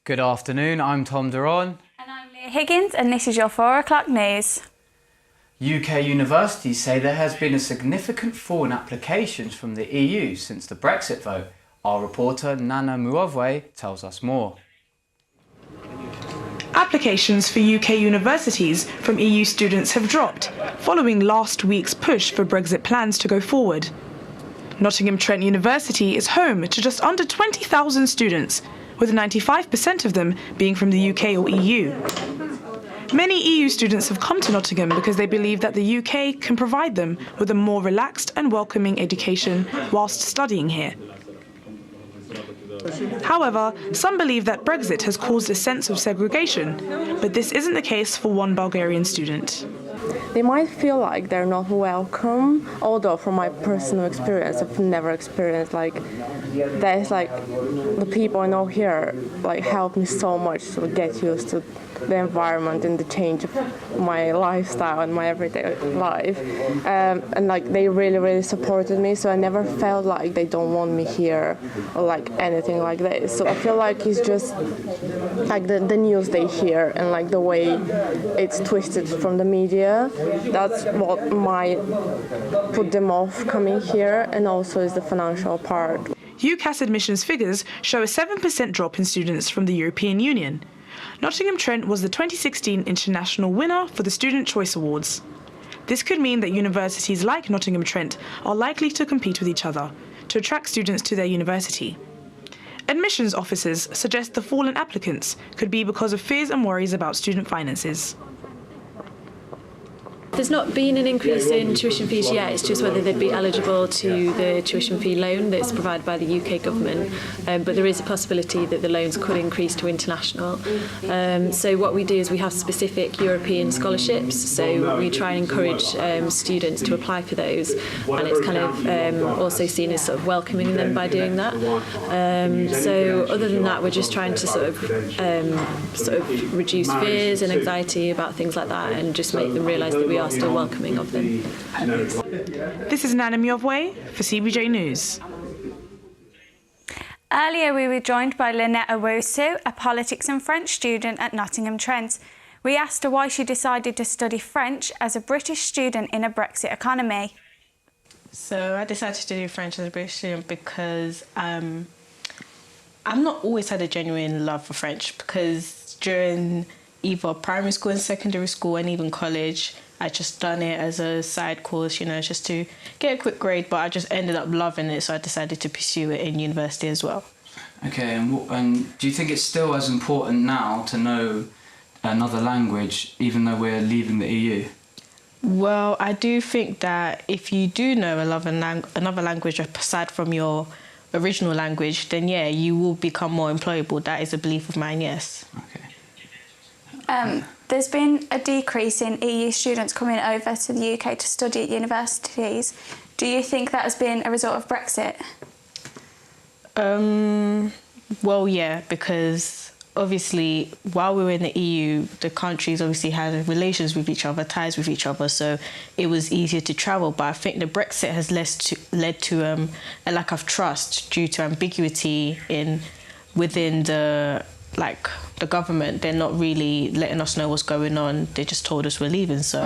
Good afternoon, I'm Tom Doron. And I'm Leah Higgins, and this is your 4 o'clock news. UK universities say there has been a significant fall in applications from the EU since the Brexit vote. Our reporter Nana Muovwe tells us more. Applications for UK universities from EU students have dropped following last week's push for Brexit plans to go forward. Nottingham Trent University is home to just under 20,000 students, with 95% of them being from the UK or EU. Many EU students have come to Nottingham because they believe that the UK can provide them with a more relaxed and welcoming education whilst studying here. However, some believe that Brexit has caused a sense of segregation, but this isn't the case for one Bulgarian student. They might feel like they're not welcome, although from my personal experience, I've never experienced the people I know here help me so much to get used to the environment and the change of my lifestyle and my everyday life. And they really supported me, so I never felt like they don't want me here or anything like this. So I feel like it's just the news they hear and the way it's twisted from the media. That's what might put them off coming here, and also is the financial part. UCAS admissions figures show a 7% drop in students from the European Union. Nottingham Trent was the 2016 international winner for the Student Choice Awards. This could mean that universities like Nottingham Trent are likely to compete with each other to attract students to their university. Admissions officers suggest the fall in applicants could be because of fears and worries about student finances. There's not been an increase in tuition fees yet, it's just whether they'd be eligible to the tuition fee loan that's provided by the UK government, but there is a possibility that the loans could increase to international. So what we do is we have specific European scholarships, so we try and encourage students to apply for those, and it's kind of also seen as sort of welcoming them by doing that. So other than that, we're just trying to sort of reduce fears and anxiety about things like that, and just make them realise that we are still welcoming of them. This is Nana Muovwe for CBJ News. Earlier we were joined by Lynette Owusu, a politics and French student at Nottingham Trent. We asked her why she decided to study French as a British student in a Brexit economy. So I decided to do French as a British student because I've not always had a genuine love for French, because during either primary school and secondary school and even college, I just done it as a side course, just to get a quick grade, but I just ended up loving it, so I decided to pursue it in university as well. Okay, and do you think it's still as important now to know another language, even though we're leaving the EU? Well, I do think that if you do know another language aside from your original language, then yeah, you will become more employable. That is a belief of mine, yes. Okay. There's been a decrease in EU students coming over to the UK to study at universities. Do you think that has been a result of Brexit? Well, yeah, because obviously while we were in the EU, the countries obviously had relations with each other, ties with each other, so it was easier to travel. But I think the Brexit has led to a lack of trust due to ambiguity within the government. They're not really letting us know what's going on. They just told us we're leaving, so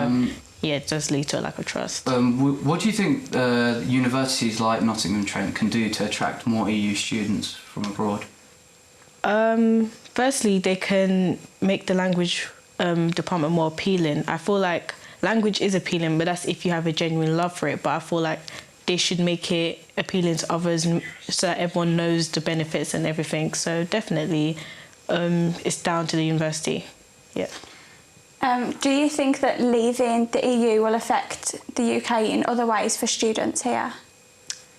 yeah, it does lead to a lack of trust. What do you think universities like Nottingham Trent can do to attract more EU students from abroad? Firstly, they can make the language department more appealing. I feel like language is appealing, but that's if you have a genuine love for it. But I feel like they should make it appealing to others so that everyone knows the benefits and everything. So definitely, it's down to the university. Yeah. Do you think that leaving the EU will affect the UK in other ways for students here?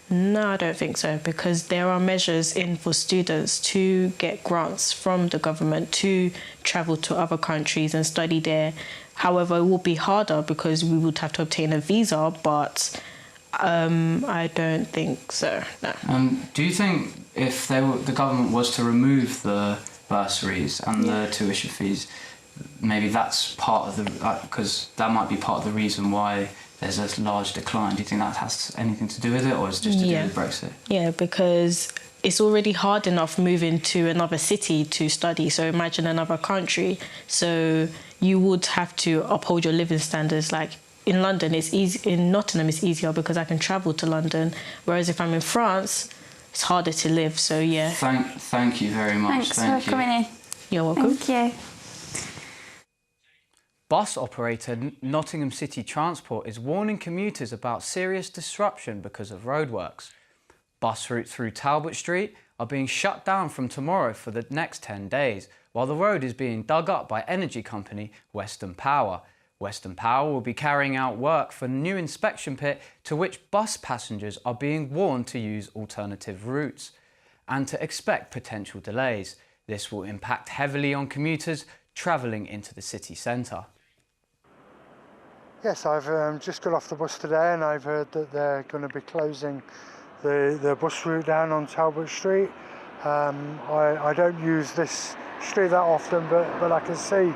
No, I don't think so, because there are measures in for students to get grants from the government to travel to other countries and study there. However, it will be harder because we would have to obtain a visa, but I don't think so, no. Do you think if the government was to remove the bursaries and the tuition fees, maybe that's part of the, because that might be part of the reason why there's a large decline? Do you think that has anything to do with it, or is it just to do with Brexit? Yeah, because it's already hard enough moving to another city to study, so imagine another country. So you would have to uphold your living standards. Like in London, it's easy. In Nottingham, it's easier because I can travel to London. Whereas if I'm in France, it's harder to live. So yeah. Thank you very much. Thanks for coming in. You're welcome. Thank you. Bus operator Nottingham City Transport is warning commuters about serious disruption because of roadworks. Bus routes through Talbot Street are being shut down from tomorrow for the next 10 days, while the road is being dug up by energy company Western Power. Western Power will be carrying out work for a new inspection pit to which bus passengers are being warned to use alternative routes and to expect potential delays. This will impact heavily on commuters travelling into the city centre. Yes, I've just got off the bus today and I've heard that they're going to be closing the bus route down on Talbot Street. I don't use this street that often, but I can see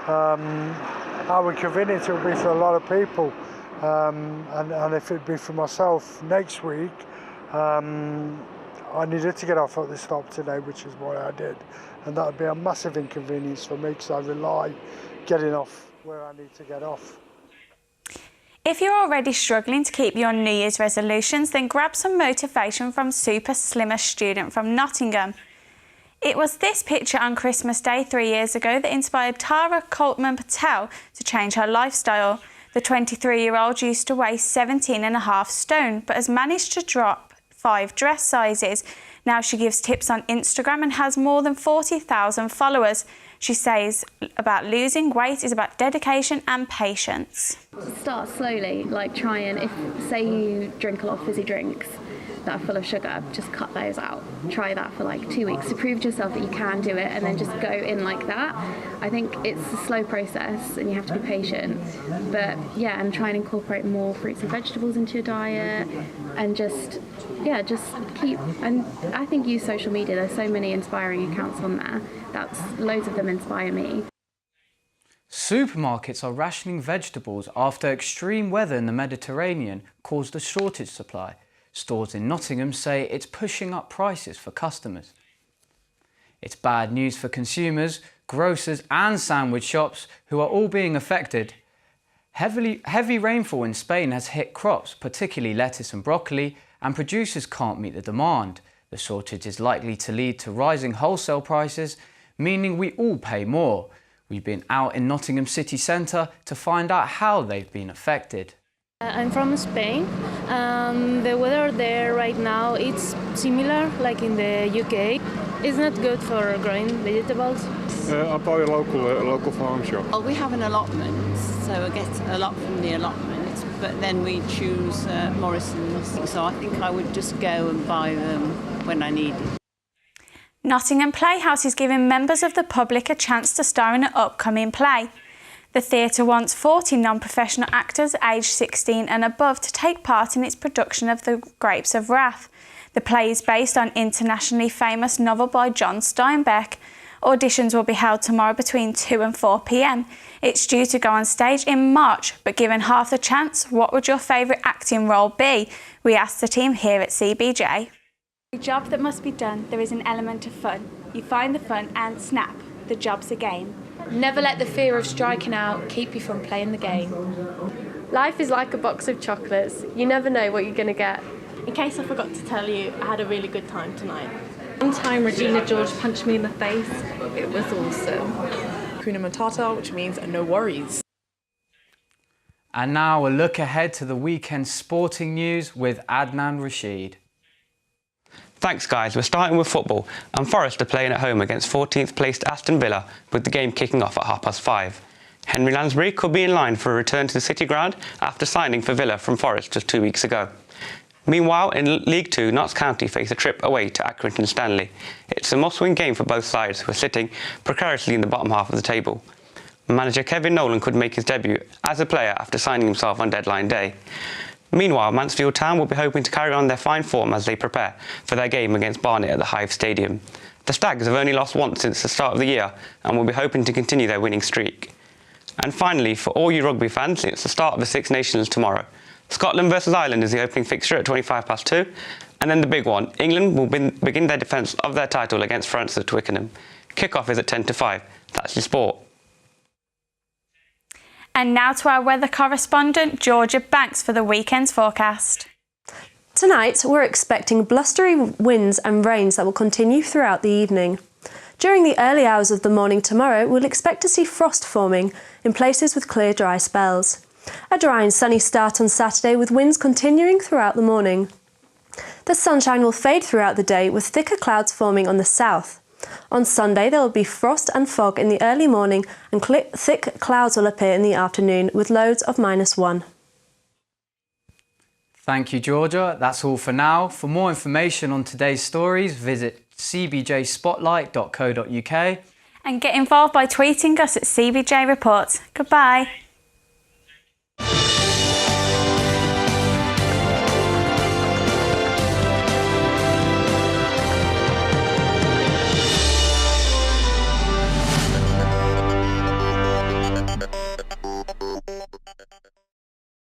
how inconvenient it will be for a lot of people. And if it'd be for myself next week, I needed to get off at the stop today, which is what I did. And that would be a massive inconvenience for me because I rely getting off where I need to get off. If you're already struggling to keep your New Year's resolutions, then grab some motivation from Super Slimmer Student from Nottingham. It was this picture on Christmas Day 3 years ago that inspired Tara Coltman Patel to change her lifestyle. The 23-year-old used to weigh 17.5 stone, but has managed to drop 5 dress sizes. Now she gives tips on Instagram and has more than 40,000 followers. She says about losing weight is about dedication and patience. Start slowly, like try and, if say you drink a lot of fizzy drinks that are full of sugar, just cut those out. Try that for like 2 weeks to prove to yourself that you can do it, and then just go in like that. I think it's a slow process and you have to be patient, but yeah, and try and incorporate more fruits and vegetables into your diet, and just keep, and I think use social media. There's so many inspiring accounts on there. Loads of them inspire me. Supermarkets are rationing vegetables after extreme weather in the Mediterranean caused a shortage supply. Stores in Nottingham say it's pushing up prices for customers. It's bad news for consumers, grocers and sandwich shops who are all being affected. Heavy rainfall in Spain has hit crops, particularly lettuce and broccoli, and producers can't meet the demand. The shortage is likely to lead to rising wholesale prices, meaning we all pay more. We've been out in Nottingham city centre to find out how they've been affected. I'm from Spain. The weather there right now, it's similar like in the UK. It's not good for growing vegetables. I buy a local farm shop. Well, we have an allotment, so I get a lot from the allotment, but then we choose Morrison's, so I think I would just go and buy them when I need it. Nottingham Playhouse is giving members of the public a chance to star in an upcoming play. The theatre wants 40 non-professional actors aged 16 and above to take part in its production of The Grapes of Wrath. The play is based on internationally famous novel by John Steinbeck. Auditions will be held tomorrow between 2 and 4 p.m. It's due to go on stage in March, but given half the chance, what would your favourite acting role be? We asked the team here at CBJ. A job that must be done, there is an element of fun. You find the fun and snap, the job's a game. Never let the fear of striking out keep you from playing the game. Life is like a box of chocolates. You never know what you're going to get. In case I forgot to tell you, I had a really good time tonight. One time Regina George punched me in the face. It was awesome. Kuna Matata, which means no worries. And now a look ahead to the weekend sporting news with Adnan Rashid. Thanks guys, we're starting with football, and Forest are playing at home against 14th placed Aston Villa, with the game kicking off at 5:30. Henry Lansbury could be in line for a return to the City Ground after signing for Villa from Forest just 2 weeks ago. Meanwhile, in League 2, Notts County face a trip away to Accrington Stanley. It's a must-win game for both sides, who are sitting precariously in the bottom half of the table. Manager Kevin Nolan could make his debut as a player after signing himself on deadline day. Meanwhile, Mansfield Town will be hoping to carry on their fine form as they prepare for their game against Barnet at the Hive Stadium. The Stags have only lost once since the start of the year and will be hoping to continue their winning streak. And finally, for all you rugby fans, it's the start of the Six Nations tomorrow. Scotland versus Ireland is the opening fixture at 2:25, And then the big one, England will begin their defence of their title against France at Twickenham. Kick-off is at 10 to 5. That's your sport. And now to our weather correspondent, Georgia Banks, for the weekend's forecast. Tonight, we're expecting blustery winds and rains that will continue throughout the evening. During the early hours of the morning tomorrow, we'll expect to see frost forming in places with clear, dry spells. A dry and sunny start on Saturday with winds continuing throughout the morning. The sunshine will fade throughout the day with thicker clouds forming on the south. On Sunday, there will be frost and fog in the early morning and thick clouds will appear in the afternoon with lows of -1. Thank you, Georgia. That's all for now. For more information on today's stories, visit cbjspotlight.co.uk. And get involved by tweeting us at CBJ Reports. Goodbye.